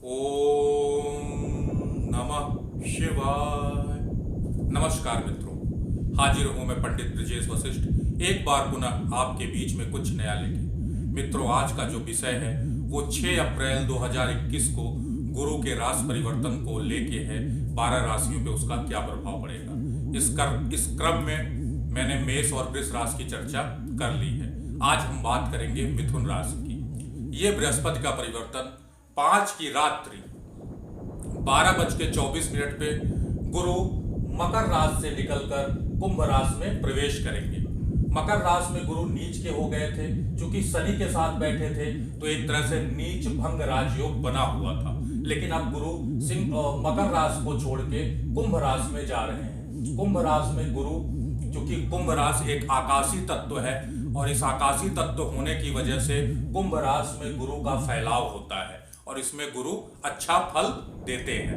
ओम नमः शिवाय। नमस्कार मित्रों, हाजिर हूं मैं पंडित ब्रजेश वशिष्ठ एक बार पुनः आपके बीच में कुछ नया लेके। मित्रों, आज का जो विषय है वो 6 अप्रैल 2021 को गुरु के राशि परिवर्तन को लेके है। 12 राशियों पे उसका क्या प्रभाव पड़ेगा। इस क्रम में मैंने मेष और वृष राशि की चर्चा कर ली है। आज हम बात करेंगे मिथुन राशि की। ये बृहस्पति का परिवर्तन 5 की रात्रि 12:24 पे गुरु मकर राशि से निकलकर कुंभ राशि में प्रवेश करेंगे। मकर राशि में गुरु नीच के हो गए थे, क्योंकि शनि के साथ बैठे थे तो एक तरह से नीच भंग राजयोग बना हुआ था। लेकिन अब गुरु मकर राशि को छोड़ के कुंभ राशि में जा रहे हैं। कुंभ राशि में गुरु, क्योंकि कुंभ राशि एक आकाशीय तत्व है और इस आकाशीय तत्व होने की वजह से कुंभ राशि में गुरु का फैलाव होता है और इसमें गुरु अच्छा फल देते हैं।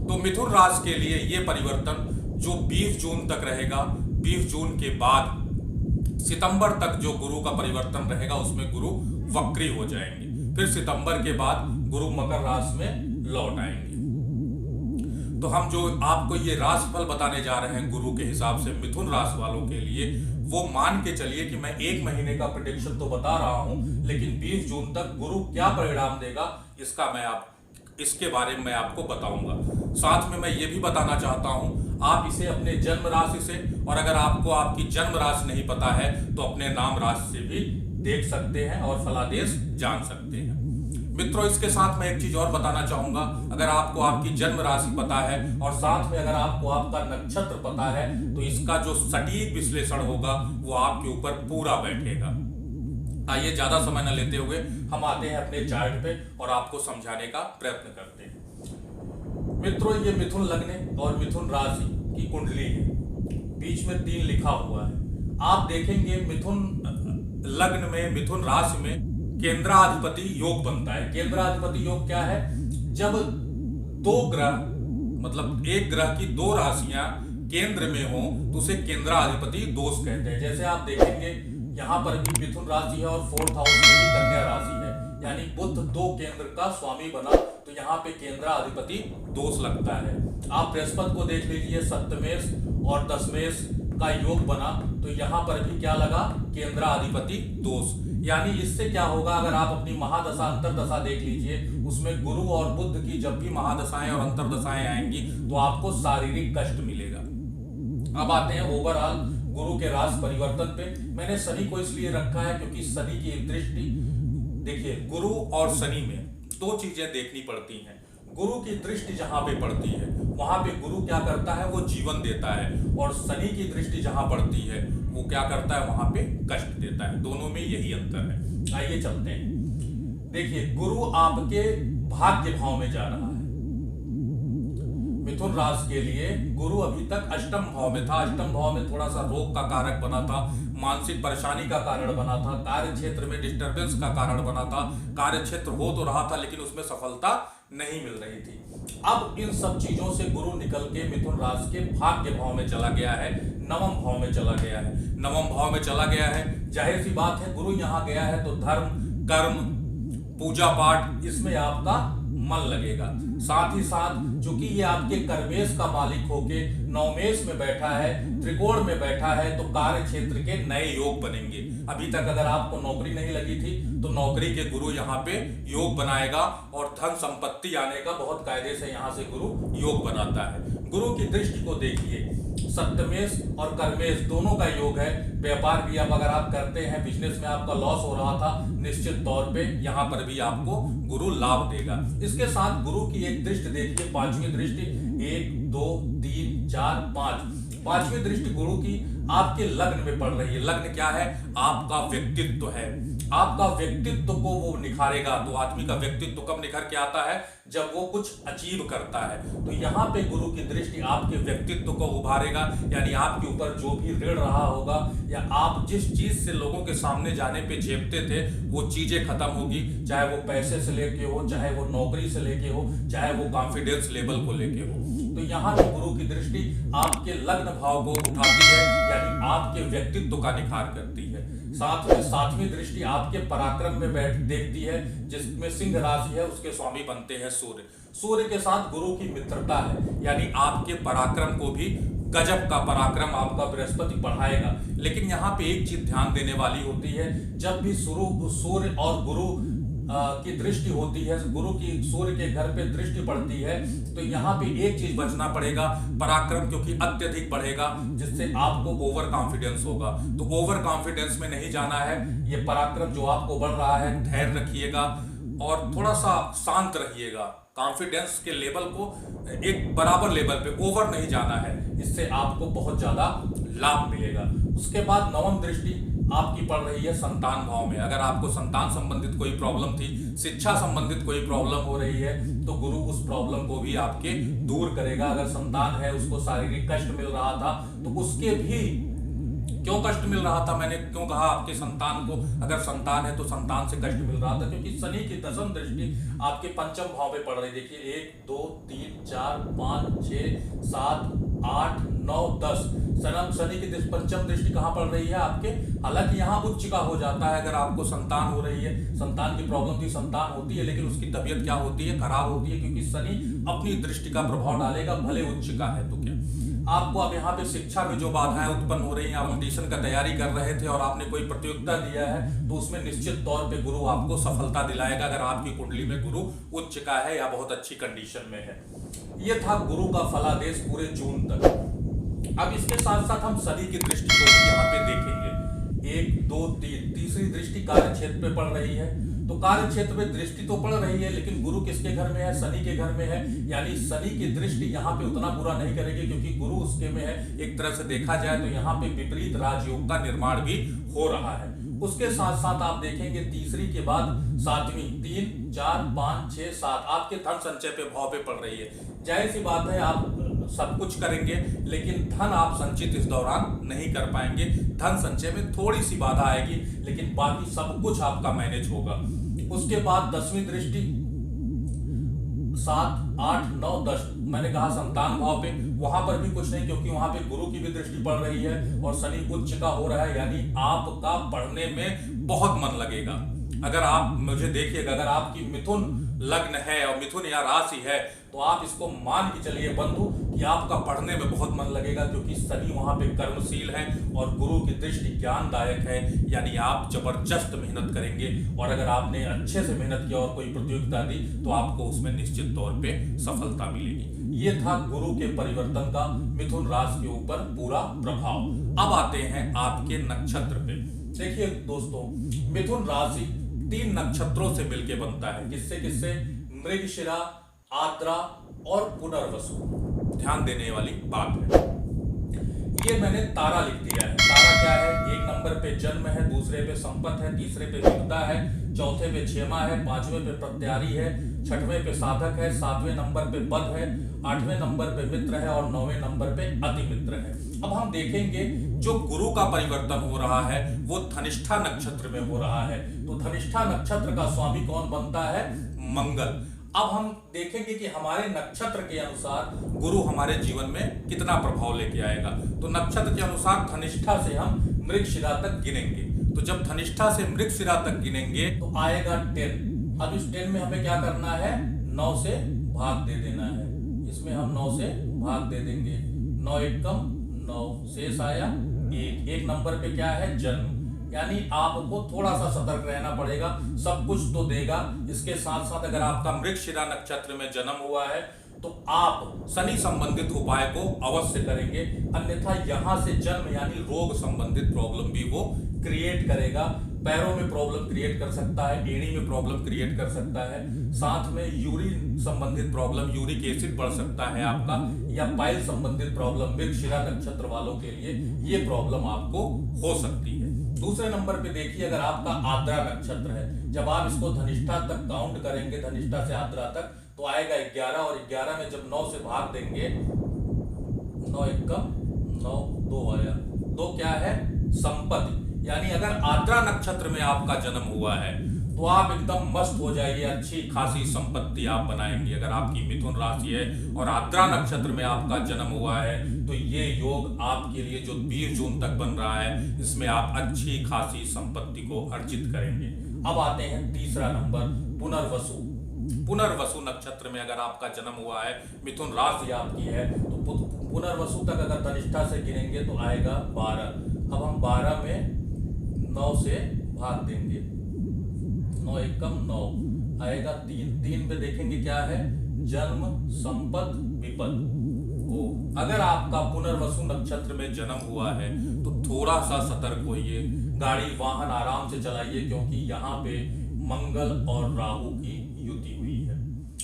तो मिथुन राशि के लिए ये परिवर्तन जो 20 जून तक रहेगा, 20 जून के बाद सितंबर तक जो गुरु का परिवर्तन रहेगा उसमें गुरु वक्री हो जाएंगे। फिर सितंबर के बाद गुरु मकर राशि में लौट आएंगे। तो हम जो आपको ये राशिफल बताने जा रहे हैं गुरु के हिसाब से मिथुन राशि वालों के लिए, वो मान के चलिए कि मैं 1 महीने का प्रेडिक्शन तो बता रहा हूं, लेकिन 20 जून तक गुरु क्या परिणाम देगा इसके बारे में मैं आपको बताऊंगा। साथ में मैं ये भी बताना चाहता हूं, आप इसे अपने जन्म राशि से, और अगर आपको आपकी जन्म राशि नहीं पता है तो अपने नाम राशि से भी देख सकते हैं और फलादेश जान सकते हैं। मित्रों, इसके साथ मैं एक चीज और बताना चाहूंगा। अगर आपको आपकी जन्म राशि पता है और साथ में अगर आपको आपका नक्षत्र पता है तो इसका जो सटीक विश्लेषण होगा वो आपके ऊपर पूरा बैठेगा। आइए ज्यादा समय न लेते हुए हम आते हैं अपने चार्ट पे और आपको समझाने का प्रयत्न करते हैं। मित्रों, ये मिथुन लग्न और मिथुन राशि की कुंडली है। बीच में 3 लिखा हुआ है। आप देखेंगे मिथुन लग्न में, मिथुन राशि में केंद्राधिपति योग बनता है। केंद्राधिपति योग क्या है? जब 2 ग्रह, मतलब एक ग्रह की 2 राशियां केंद्र में हो तो उसे केंद्राधिपति दोष कहते हैं। जैसे आप देखेंगे यहाँ पर भी मिथुन राशि है और 4th हाउस में भी कन्या राशि है, यानी बुध 2 केंद्र का स्वामी बना तो यहाँ पे केंद्राधिपति दोष लगता है। आप बृहस्पति को देख लीजिए, सप्तमेश और दशमेश का योग बना तो यहाँ पर भी क्या लगा? केंद्राधिपति दोष। यानी इससे क्या होगा, अगर आप अपनी महादशा अंतरदशा देख लीजिए, उसमें गुरु और बुध की जब भी महादशाएं और अंतरदशाएं आएंगी तो आपको शारीरिक कष्ट मिलेगा। अब आते हैं ओवरऑल गुरु के राशि परिवर्तन पे। मैंने शनि को इसलिए रखा है क्योंकि शनि की दृष्टि, देखिए गुरु और शनि में 2 चीजें देखनी पड़ती हैं। गुरु की दृष्टि जहां पे पड़ती है वहां पे गुरु क्या करता है? वो जीवन देता है, और शनि की दृष्टि जहां पड़ती है वो क्या करता है? वहां पे कष्ट देता है। दोनों में यही अंतर है। आइए चलते हैं। देखिए, गुरु आपके भाग्य भाव में जा रहा है। मिथुन राशि के लिए गुरु अभी तक अष्टम भाव में था। अष्टम भाव में थोड़ा सा रोग का कारक बना था, मानसिक परेशानी का कारण बना था, कार्य क्षेत्र में डिस्टरबेंस का कारण बना था। कार्य क्षेत्र हो तो रहा था लेकिन उसमें सफलता नहीं मिल रही थी। अब इन सब चीजों से गुरु निकल के मिथुन राशि के भाग्य भाव में चला गया है, नवम भाव में चला गया है। नवम भाव में चला गया है, जाहिर सी बात है गुरु यहाँ गया है तो धर्म, कर्म, पूजा पाठ, इसमें आपका मन लगेगा। साथ ही साथ चूंकि ये आपके कर्मेश का मालिक होके नवमेश में बैठा है, त्रिकोण में बैठा है, तो कार्य क्षेत्र के नए योग बनेंगे। अभी तक अगर आपको नौकरी नहीं लगी थी तो नौकरी के गुरु यहाँ पे योग बनाएगा और धन संपत्ति आने का बहुत कायदे से यहाँ से गुरु योग बनाता है। गुरु की दृष्टि को देखिए, सप्तमेश और कर्मेश दोनों का योग है। व्यापार भी अब अगर आप करते हैं, बिजनेस में आपका लॉस हो रहा था, निश्चित तौर पे यहाँ पर भी आपको गुरु लाभ देगा। इसके साथ गुरु की एक दृष्टि देखिए, 5वीं दृष्टि, 1 2 3 4 5, 5वीं दृष्टि गुरु की आपके लग्न में पड़ रही है। लग्न क्या है? आपका व्यक्तित्व है। आपका व्यक्तित्व को वो निखारेगा। तो आदमी का व्यक्तित्व कब निखर के आता है? जब वो कुछ अचीव करता है। तो यहाँ पे गुरु की दृष्टि आपके व्यक्तित्व को उभारेगा, यानी आपके ऊपर जो भी ऋण रहा होगा या आप जिस चीज से लोगों के सामने जाने पे झेपते थे वो चीजें खत्म होगी। चाहे वो पैसे से लेके हो, चाहे वो नौकरी से लेके हो, चाहे वो कॉन्फिडेंस लेवल को लेके हो। तो यहाँ पे गुरु की दृष्टि आपके लग्न भाव को उठाती है, यानी आपके व्यक्तित्व का निखार करती है। साथ में सातवीं दृष्टि आपके पराक्रम में देखती है, जिसमें सिंह राशि है, उसके स्वामी बनते हैं सूर्य। सूर्य के साथ गुरु की मित्रता है, यानी आपके पराक्रम को भी गजब का पराक्रम आपका बृहस्पति बढ़ाएगा। लेकिन यहाँ पे एक चीज ध्यान देने वाली होती है, जब भी सूर्य और गुरु की दृष्टि होती है, गुरु की सूर्य के घर पे दृष्टि पड़ती है, तो यहाँ पे एक चीज बचना पड़ेगा, पराक्रम क्योंकि अत्यधिक बढ़ेगा, जिससे आपको ओवर कॉन्फिडेंस होगा। तो ओवर कॉन्फिडेंस में नहीं जाना है। ये पराक्रम जो आपको बढ़ रहा है, धैर्य रखिएगा और थोड़ा सा शांत रहिएगा। कॉन्फिडेंस के लेवल को एक बराबर लेवल पे, ओवर नहीं जाना है, इससे आपको बहुत ज्यादा लाभ मिलेगा। उसके बाद नवम दृष्टि आपकी पड़ रही है संतान भाव में। अगर आपको संतान संबंधित कोई प्रॉब्लम थी, शिक्षा संबंधित कोई प्रॉब्लम हो रही है, तो गुरु उस प्रॉब्लम को भी आपके दूर करेगा। अगर संतान है, उसको शारीरिक कष्ट मिल रहा था, तो उसके भी क्यों कष्ट मिल रहा था, मैंने क्यों कहा आपके संतान को, अगर संतान है तो संतान से कष्ट मिल रहा था, क्योंकि शनि की दशम दृष्टि आपके पंचम भाव पे पड़ रही। देखिए 1 2 3 4 5 6 7 8 9 10 शनि की पंचम दृष्टि कहाँ पड़ रही है आपके। हालांकि यहाँ उच्च का हो जाता है, अगर आपको संतान हो रही है, संतान की प्रॉब्लम थी, संतान होती है, लेकिन उसकी तबीयत क्या होती है, खराब होती है, क्योंकि शनि अपनी दृष्टि का प्रभाव डालेगा, भले उच्च का है तो क्या। आपको अब यहाँ पे शिक्षा में जो बाधाएं उत्पन्न हो रही हैं, आप ऑडिशन का तैयारी कर रहे थे और आपने कोई प्रतियोगिता दिया है, तो उसमें निश्चित तौर पे गुरु आपको सफलता दिलाएगा, अगर आपकी कुंडली में गुरु उच्च का है या बहुत अच्छी कंडीशन में है। ये था गुरु का फलादेश पूरे जून तक। अब इसके साथ साथ हम शनि की दृष्टि को भी यहाँ पे देखेंगे। 1 2 3 तीसरी दृष्टि कार्य क्षेत्र पे पड़ रही है। तो कार्य क्षेत्र में दृष्टि तो पड़ रही है, लेकिन गुरु किसके घर में है, शनि के घर में है, यानी शनि की दृष्टि यहाँ पे उतना बुरा नहीं करेगी, क्योंकि गुरु उसके में है। एक तरह से देखा जाए तो यहाँ पे विपरीत राजयोग का निर्माण भी हो रहा है। उसके साथ साथ आप देखेंगे तीसरी के बाद सातवीं 3 4 5 6 7 आपके धन संचय पे भाव पे पड़ रही है। जाहिर सी बात है, आप सब कुछ करेंगे, लेकिन धन आप संचित इस दौरान नहीं कर पाएंगे। धन संचय में थोड़ी सी बाधा आएगी, लेकिन बाकी सब कुछ आपका मैनेज होगा। उसके बाद 10वीं दृष्टि 7 8 9 10 मैंने कहा संतान भाव पे, वहां पर भी कुछ नहीं, क्योंकि वहां पे गुरु की भी दृष्टि पड़ रही है और शनि उच्च का हो रहा है, यानी आपका पढ़ने में बहुत मन लगेगा। अगर आप मुझे देखिएगा, अगर आपकी मिथुन लग्न है और मिथुन या राशि है, तो आप इसको मान के चलिए बंधु कि आपका पढ़ने में बहुत मन लगेगा, क्योंकि शनि वहां पे कर्मशील है और गुरु की दृष्टि ज्ञानदायक है, यानी आप जबरदस्त मेहनत करेंगे। और अगर आपने अच्छे से मेहनत किया और कोई प्रतियोगिता दी, तो आपको उसमें निश्चित तौर पे सफलता मिलेगी। ये था गुरु के परिवर्तन का मिथुन राशि के ऊपर पूरा प्रभाव। अब आते हैं आपके नक्षत्र पे। देखिए दोस्तों, मिथुन राशि 3 नक्षत्रों से मिलकर बनता है। किससे किससे? मृगशिरा, आद्रा और पुनर्वसु। ध्यान देने वाली बात है, ये मैंने तारा लिख दिया है। तारा क्या है? 1 नंबर पे जन्म है, दूसरे पे संपत है, तीसरे पे विद्या है, चौथे पे क्षेमा है, 5वें पे प्रत्यारी है, 6वें पे साधक है, 7वें नंबर पे बध है, 8वें नंबर पे मित्र है और 9वें नंबर पे अति मित्र है। अब हम देखेंगे जो गुरु का परिवर्तन हो रहा है वो धनिष्ठा नक्षत्र में हो रहा है। तो धनिष्ठा नक्षत्र का स्वामी कौन बनता है? मंगल। अब हम देखेंगे कि हमारे नक्षत्र के अनुसार गुरु हमारे जीवन में कितना प्रभाव लेके आएगा। तो नक्षत्र के अनुसार धनिष्ठा से हम मृगशिरा तक गिनेंगे। तो जब धनिष्ठा से मृगशिरा तक गिनेंगे तो आएगा 10। अब इस 10 में हमें क्या करना है? 9 से भाग दे देना है। इसमें हम 9 से भाग दे देंगे। 9 एकम 9, शेष आया 1। 1 नंबर पे क्या है? जन्म। यानी आपको थोड़ा सा सतर्क रहना पड़ेगा। सब कुछ तो देगा, इसके साथ साथ अगर आपका मृगशिरा नक्षत्र में जन्म हुआ है तो आप शनि संबंधित उपाय को अवश्य करेंगे, अन्यथा यहां से जन्म यानी रोग संबंधित प्रॉब्लम भी वो क्रिएट करेगा। पैरों में प्रॉब्लम क्रिएट कर सकता है, एड़ी में प्रॉब्लम क्रिएट कर सकता है, साथ में यूरिन संबंधित प्रॉब्लम, यूरिक एसिड बढ़ सकता है आपका, या पाइल संबंधित प्रॉब्लम मृगशिरा नक्षत्र वालों के लिए ये प्रॉब्लम आपको हो सकती है। दूसरे नंबर पे देखिए, अगर आपका आद्रा नक्षत्र है, जब आप इसको धनिष्ठा तक काउंट करेंगे, धनिष्ठा से आद्रा तक, तो आएगा 11 और 11 में जब 9 से भाग देंगे, 9 एकम 9, 2 आया। 2 क्या है? संपत्ति। यानी अगर आद्रा नक्षत्र में आपका जन्म हुआ है तो तो आप एकदम मस्त हो जाइए, अच्छी खासी संपत्ति आप बनाएंगे। अगर आपकी मिथुन राशि है और आर्द्रा नक्षत्र में आपका जन्म हुआ है तो ये योग आपके लिए जो 20 जून तक बन रहा है, इसमें आप अच्छी खासी संपत्ति को अर्जित करेंगे। अब आते हैं तीसरा नंबर, पुनर्वसु। पुनर्वसु नक्षत्र में अगर आपका जन्म हुआ है, मिथुन राशि आपकी है, तो पुनर्वसु तक अगर धनिष्ठा से गिनेंगे तो आएगा 12। अब हम 12 में 9 से भाग देंगे, 9 एकम 9 आएगा 3 पे देखेंगे क्या है, जन्म, संपत्ति, विपद। अगर आपका पुनर्वसु नक्षत्र में जन्म हुआ है तो थोड़ा सा सतर्क होइए, गाड़ी वाहन आराम से चलाइए, क्योंकि यहाँ पे मंगल और राहु की युति हुई है।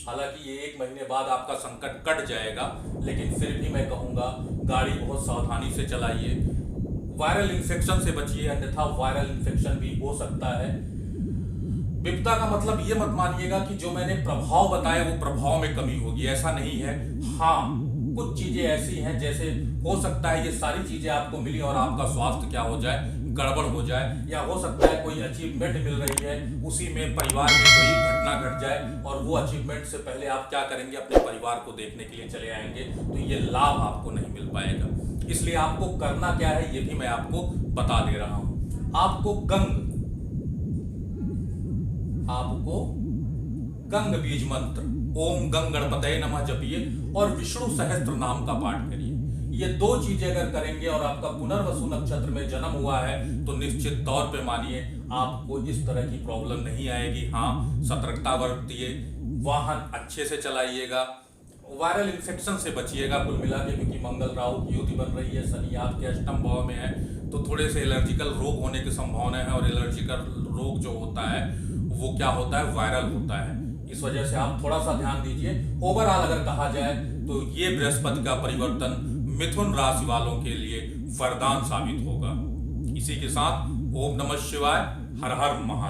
हालांकि ये 1 महीने बाद आपका संकट कट जाएगा, लेकिन फिर भी मैं कहूंगा गाड़ी बहुत सावधानी से चलाइए, वायरल इन्फेक्शन से बचिए, अन्यथा वायरल इन्फेक्शन भी हो सकता है। विपदा का मतलब ये मत मानिएगा कि जो मैंने प्रभाव बताए वो प्रभाव में कमी होगी, ऐसा नहीं है। हाँ, कुछ चीजें ऐसी हैं, जैसे हो सकता है ये सारी चीजें आपको मिली और आपका स्वास्थ्य क्या हो जाए, गड़बड़ हो जाए, या हो सकता है कोई अचीवमेंट मिल रही है, उसी में परिवार में कोई घटना घट जाए और वो अचीवमेंट से पहले आप क्या करेंगे, अपने परिवार को देखने के लिए चले आएंगे, तो ये लाभ आपको नहीं मिल पाएगा। इसलिए आपको करना क्या है ये भी मैं आपको बता दे रहा हूं। आपको गंग बीज मंत्र ओम गंग गणपतये नमः जपिए और विष्णु सहस्त्र नाम का पाठ करिए। ये 2 चीजें अगर करेंगे और आपका पुनर्वसु नक्षत्र में जन्म हुआ है तो निश्चित तौर पे मानिए आपको इस तरह की प्रॉब्लम नहीं आएगी। हाँ, सतर्कता बरतिए, वाहन अच्छे से चलाइएगा, वायरल इन्फेक्शन से बचिएगा कुल मिला के, क्योंकि मंगल राहु की युति बन रही है, शनि आपके अष्टम भाव में है, तो थोड़े से एलर्जिकल रोग होने की संभावना है। और एलर्जिकल रोग जो होता है वो क्या होता है, वायरल होता है। इस वजह से आप थोड़ा सा ध्यान दीजिए। ओवरऑल अगर कहा जाए तो ये बृहस्पति का परिवर्तन मिथुन राशि वालों के लिए वरदान साबित होगा। इसी के साथ ओम नमः शिवाय, हर हर महादेव।